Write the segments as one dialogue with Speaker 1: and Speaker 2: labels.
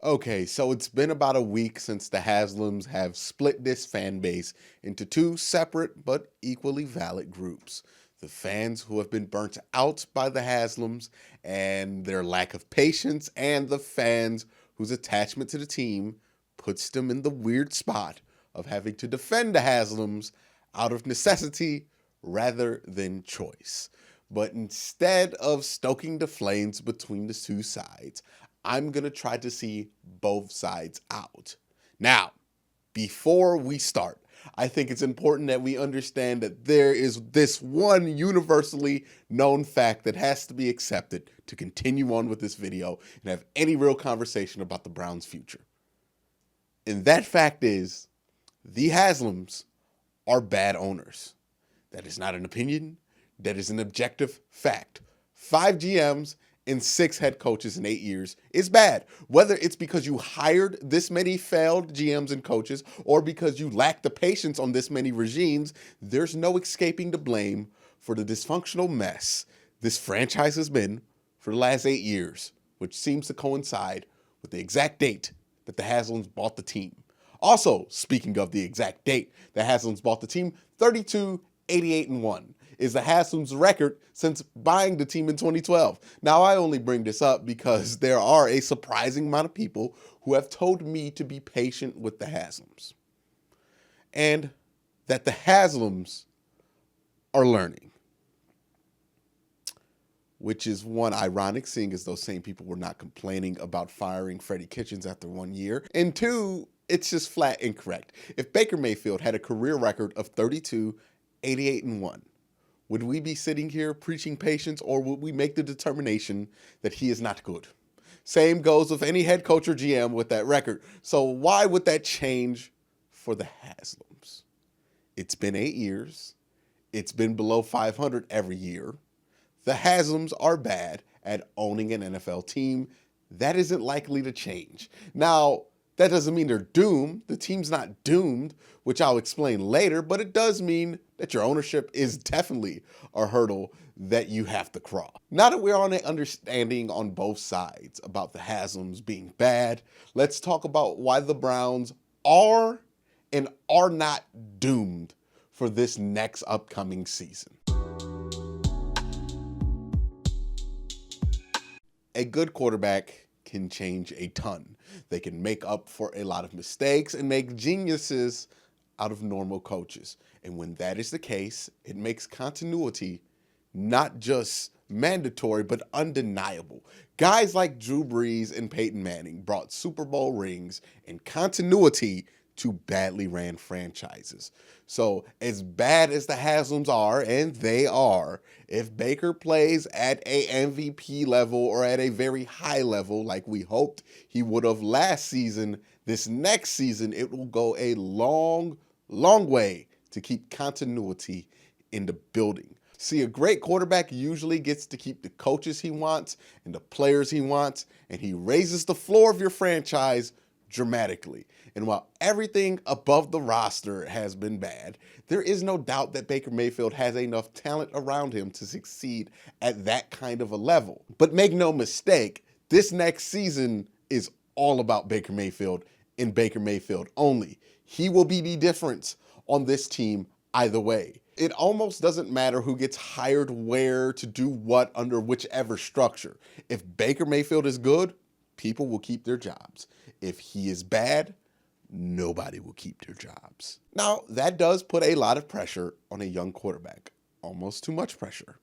Speaker 1: Okay, so it's been about a week since the Haslams have split this fan base into two separate but equally valid groups. The fans who have been burnt out by the Haslams and their lack of patience, and the fans whose attachment to the team puts them in the weird spot of having to defend the Haslams out of necessity rather than choice. But instead of stoking the flames between the two sides, I'm going to try to see both sides out. Now, before we start, I think it's important that we understand that there is this one universally known fact that has to be accepted to continue on with this video and have any real conversation about the Browns' future. And that fact is, the Haslams are bad owners. That is not an opinion. That is an objective fact. 5 GMs and 6 head coaches in 8 years is bad. Whether it's because you hired this many failed GMs and coaches or because you lack the patience on this many regimes, there's no escaping the blame for the dysfunctional mess this franchise has been for the last 8 years, which seems to coincide with the exact date that the Haslams bought the team. Also, speaking of the exact date the Haslams bought the team, 32-88-1 is the Haslam's record since buying the team in 2012. Now, I only bring this up because there are a surprising amount of people who have told me to be patient with the Haslams, and that the Haslams are learning, which is one, ironic, seeing as those same people were not complaining about firing Freddie Kitchens after 1 year, and two, it's just flat incorrect. If Baker Mayfield had a career record of 32-88-1, would we be sitting here preaching patience, or would we make the determination that he is not good? Same goes with any head coach or GM with that record. So why would that change for the Haslams? It's been 8 years. It's been below 500 every year. The Haslams are bad at owning an NFL team. That isn't likely to change. Now, that doesn't mean they're doomed. The team's not doomed, which I'll explain later, but it does mean that your ownership is definitely a hurdle that you have to cross. Now that we're on an understanding on both sides about the Haslams being bad, let's talk about why the Browns are and are not doomed for this next upcoming season. A good quarterback can change a ton. They can make up for a lot of mistakes and make geniuses out of normal coaches. And when that is the case, it makes continuity not just mandatory, but undeniable. Guys like Drew Brees and Peyton Manning brought Super Bowl rings and continuity to badly ran franchises. So as bad as the Haslams are, and they are, if Baker plays at a MVP level or at a very high level like we hoped he would have last season, this next season it will go a long way to keep continuity in the building. See, a great quarterback usually gets to keep the coaches he wants and the players he wants, and he raises the floor of your franchise dramatically. And while everything above the roster has been bad, there is no doubt that Baker Mayfield has enough talent around him to succeed at that kind of a level. But make no mistake, this next season is all about Baker Mayfield and Baker Mayfield only. He will be the difference on this team either way. It almost doesn't matter who gets hired where to do what under whichever structure. If Baker Mayfield is good, people will keep their jobs. If he is bad, nobody will keep their jobs. Now, that does put a lot of pressure on a young quarterback, almost too much pressure.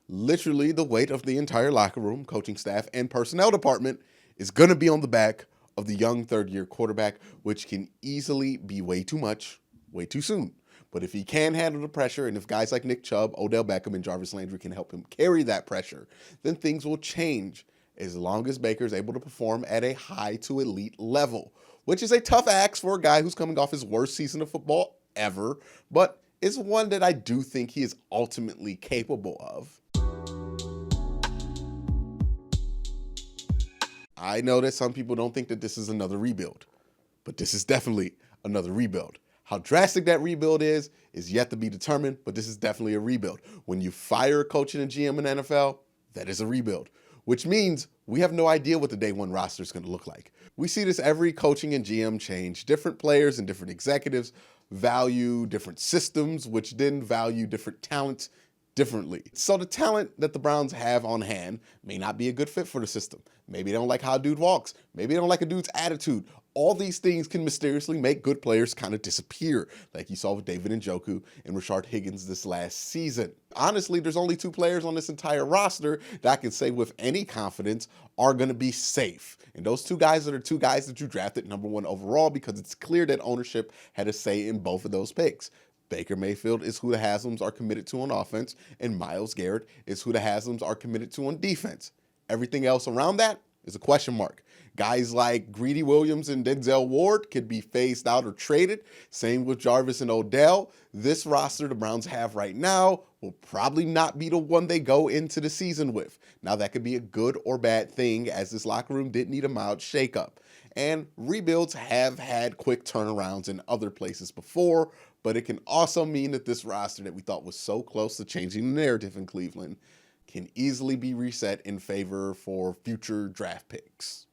Speaker 1: Literally, the weight of the entire locker room, coaching staff, and personnel department is going to be on the back of the young third-year quarterback, which can easily be way too much, way too soon. But if he can handle the pressure, and if guys like Nick Chubb, Odell Beckham, and Jarvis Landry can help him carry that pressure, then things will change as long as Baker is able to perform at a high to elite level, which is a tough ask for a guy who's coming off his worst season of football ever, but it's one that I do think he is ultimately capable of. I know that some people don't think that this is another rebuild, but this is definitely another rebuild. How drastic that rebuild is yet to be determined, but this is definitely a rebuild. When you fire a coach and a GM in the NFL, that is a rebuild, which means we have no idea what the day one roster is going to look like. We see this every coaching and GM change. Different players and different executives value different systems, which then value different talents differently. So the talent that the Browns have on hand may not be a good fit for the system. Maybe they don't like how a dude walks. Maybe they don't like a dude's attitude. All these things can mysteriously make good players kind of disappear, like you saw with David Njoku and Rashard Higgins this last season. Honestly, there's only 2 players on this entire roster that I can say with any confidence are going to be safe. And those 2 guys are the 2 guys that you drafted #1 overall, because it's clear that ownership had a say in both of those picks. Baker Mayfield is who the Haslams are committed to on offense, and Myles Garrett is who the Haslams are committed to on defense. Everything else around that is a question mark. Guys like Greedy Williams and Denzel Ward could be phased out or traded. Same with Jarvis and Odell. This roster the Browns have right now will probably not be the one they go into the season with. Now, that could be a good or bad thing, as this locker room did need a mild shakeup. And rebuilds have had quick turnarounds in other places before, but it can also mean that this roster that we thought was so close to changing the narrative in Cleveland can easily be reset in favor for future draft picks.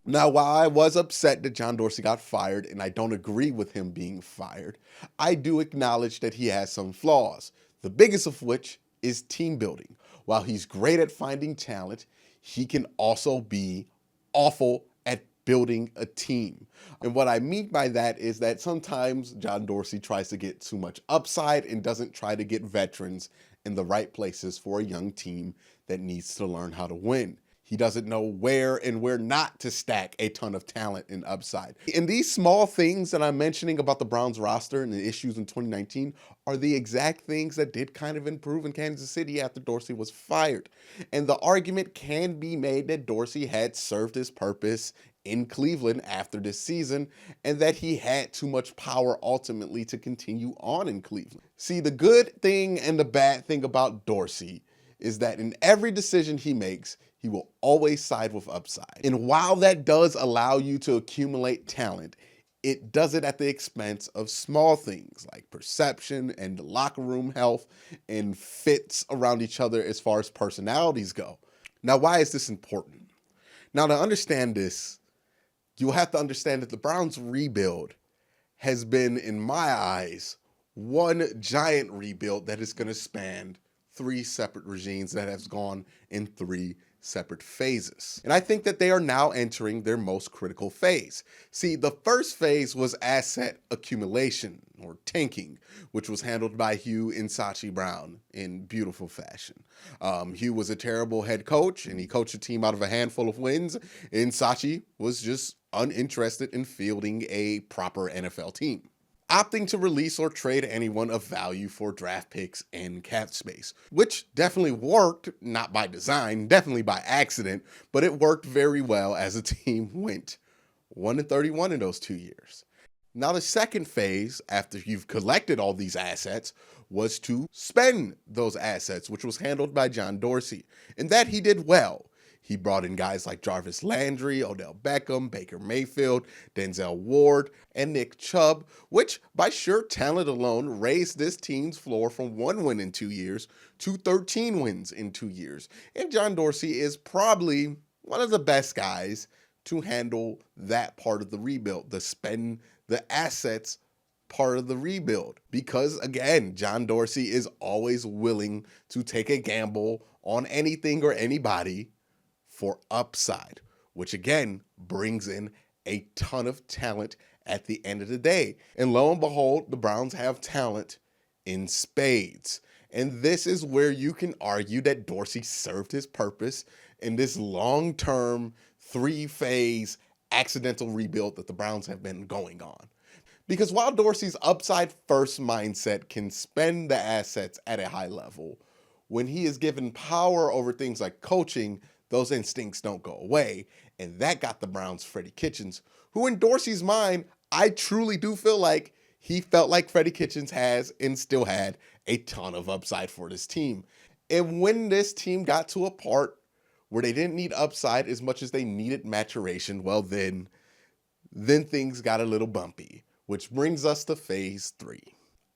Speaker 1: Now, while I was upset that John Dorsey got fired, and I don't agree with him being fired, I do acknowledge that he has some flaws, the biggest of which is team building. While he's great at finding talent, he can also be awful at building a team. And what I mean by that is that sometimes John Dorsey tries to get too much upside and doesn't try to get veterans in the right places for a young team that needs to learn how to win. He doesn't know where and where not to stack a ton of talent and upside. And these small things that I'm mentioning about the Browns roster and the issues in 2019 are the exact things that did kind of improve in Kansas City after Dorsey was fired. And the argument can be made that Dorsey had served his purpose in Cleveland after this season, and that he had too much power ultimately to continue on in Cleveland. See, the good thing and the bad thing about Dorsey is that in every decision he makes, he will always side with upside. And while that does allow you to accumulate talent, it does it at the expense of small things like perception and locker room health and fits around each other as far as personalities go. Now, why is this important? Now, to understand this, you'll have to understand that the Browns rebuild has been, in my eyes, one giant rebuild that is going to span 3 separate regimes that has gone in 3 separate phases. And I think that they are now entering their most critical phase. See, the first phase was asset accumulation, or tanking, which was handled by Hugh and Sachi Brown in beautiful fashion. Hugh was a terrible head coach, and he coached a team out of a handful of wins, and Sachi was just uninterested in fielding a proper NFL team, opting to release or trade anyone of value for draft picks and cap space, which definitely worked, not by design, definitely by accident, but it worked very well as the team went 1-31 in those 2 years. Now, the second phase, after you've collected all these assets, was to spend those assets, which was handled by John Dorsey, and that he did well. He brought in guys like Jarvis Landry, Odell Beckham, Baker Mayfield, Denzel Ward, and Nick Chubb, which by sheer talent alone raised this team's floor from 1 win in 2 years to 13 wins in 2 years. And John Dorsey is probably one of the best guys to handle that part of the rebuild, the spend the assets part of the rebuild. Because again, John Dorsey is always willing to take a gamble on anything or anybody for upside, which again brings in a ton of talent at the end of the day. And lo and behold, the Browns have talent in spades. And this is where you can argue that Dorsey served his purpose in this long-term 3-phase accidental rebuild that the Browns have been going on. Because while Dorsey's upside first mindset can spend the assets at a high level, when he is given power over things like coaching, those instincts don't go away. And that got the Browns Freddie Kitchens, who in Dorsey's mind, I truly do feel like he felt like Freddie Kitchens has and still had a ton of upside for this team. And when this team got to a part where they didn't need upside as much as they needed maturation, well, then things got a little bumpy, which brings us to phase 3,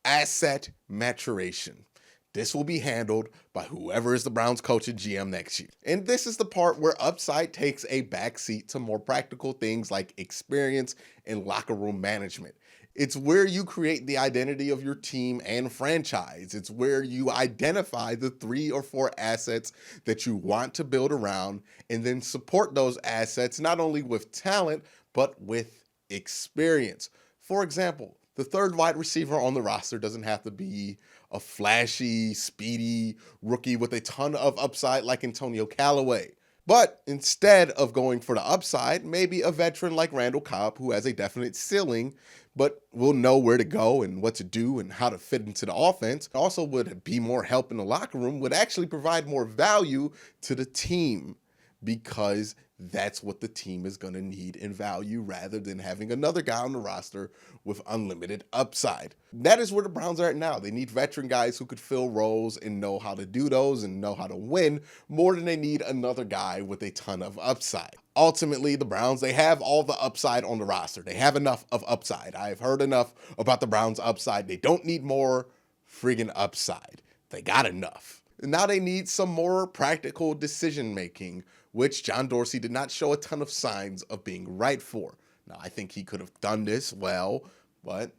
Speaker 1: asset maturation. This will be handled by whoever is the Browns coach and GM next year. And this is the part where upside takes a backseat to more practical things like experience and locker room management. It's where you create the identity of your team and franchise. It's where you identify the 3 or 4 assets that you want to build around and then support those assets not only with talent, but with experience. For example, the third wide receiver on the roster doesn't have to be a flashy, speedy rookie with a ton of upside like Antonio Callaway. But instead of going for the upside, maybe a veteran like Randall Cobb, who has a definite ceiling, but will know where to go and what to do and how to fit into the offense, also would be more help in the locker room, would actually provide more value to the team because that's what the team is going to need in value rather than having another guy on the roster with unlimited upside. That is where the Browns are at now. They need veteran guys who could fill roles and know how to do those and know how to win more than they need another guy with a ton of upside. Ultimately, the Browns, they have all the upside on the roster. They have enough of upside. I've heard enough about the Browns' upside. They don't need more friggin' upside. They got enough. Now they need some more practical decision making, which John Dorsey did not show a ton of signs of being right for. Now, I think he could have done this well, but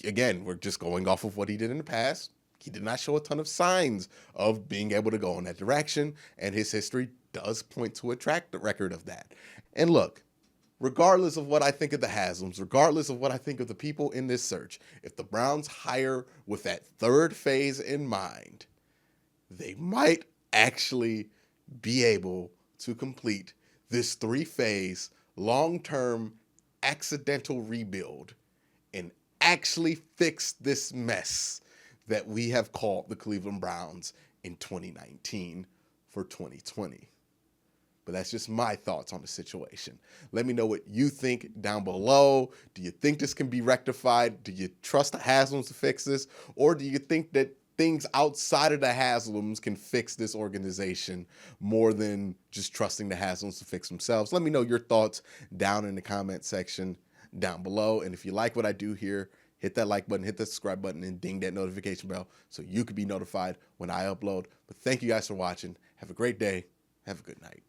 Speaker 1: again, we're just going off of what he did in the past. He did not show a ton of signs of being able to go in that direction, and his history does point to a track record of that. And look, regardless of what I think of the Haslams, regardless of what I think of the people in this search, if the Browns hire with that third phase in mind, they might actually be able to complete this 3-phase, long-term, accidental rebuild and actually fix this mess that we have called the Cleveland Browns in 2019 for 2020. But that's just my thoughts on the situation. Let me know what you think down below. Do you think this can be rectified? Do you trust the Haslams to fix this? Or do you think that things outside of the Haslams can fix this organization more than just trusting the Haslams to fix themselves? Let me know your thoughts down in the comment section down below. And if you like what I do here, hit that like button, hit the subscribe button, and ding that notification bell so you can be notified when I upload. But thank you guys for watching. Have a great day. Have a good night.